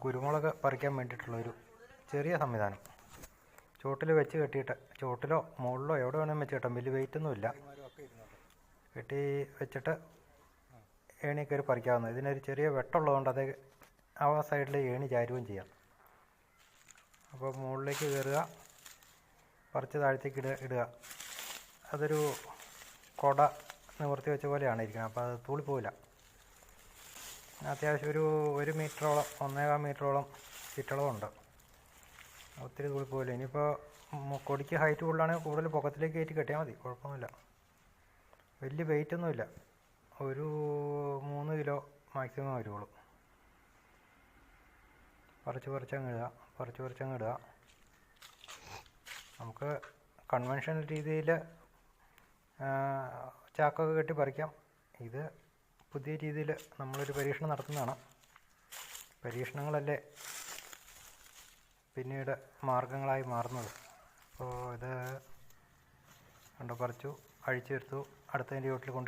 കുരുമുളക് പറിക്കാൻ വേണ്ടിയിട്ടുള്ളൊരു ചെറിയ സംവിധാനം. ചുവട്ടിൽ വെച്ച് കെട്ടിയിട്ട്, ചുവട്ടിലോ മുകളിലോ എവിടെ വേണമെങ്കിലും വെച്ച് കെട്ടാം. വലിയ വെയിറ്റൊന്നുമില്ല. കെട്ടി വെച്ചിട്ട് ഏണി കയറി പറിക്കാവുന്നത്. ഇതിനൊരു ചെറിയ വെട്ടമുള്ളതുകൊണ്ട് അത് ആ സൈഡിൽ ഏണി ചാരുകയും ചെയ്യാം. അപ്പോൾ മുകളിലേക്ക് കയറുക, പറിച്ച് താഴത്തേക്ക് ഇടുക. അതൊരു കൊട നിവർത്തി വെച്ച പോലെയാണ് ഇരിക്കുന്നത്. അപ്പോൾ അത് തൂളിപ്പോവില്ല. അത്യാവശ്യം ഒരു 1 മീറ്ററോളം 1.25 മീറ്ററോളം ചുറ്റളവുണ്ട്. ഒത്തിരി തൂളിപ്പോവില്ല. ഇനിയിപ്പോൾ കൊടിക്ക് ഹൈറ്റ് കൂടുതലാണെങ്കിൽ കൂടുതൽ പൊക്കത്തിലേക്ക് കയറ്റി കെട്ടിയാൽ മതി, കുഴപ്പമൊന്നുമില്ല. വലിയ വെയിറ്റൊന്നുമില്ല. ഒരു 3 കിലോ മാക്സിമം വരുള്ളൂ. പറിച്ചങ്ങ് ഇടുക. നമുക്ക് കൺവെൻഷണൽ രീതിയിൽ ചാക്കൊക്കെ കെട്ടി പറിക്കാം. ഇത് പുതിയ രീതിയിൽ നമ്മളൊരു പരീക്ഷണം നടത്തുന്നതാണ്. പരീക്ഷണങ്ങളല്ലേ പിന്നീട് മാർഗങ്ങളായി മാറുന്നത്. അപ്പോൾ ഇത് പറിച്ചു, അഴിച്ചെടുത്തു, അടുത്തതിൻ്റെ ചുവട്ടിൽ കൊണ്ട്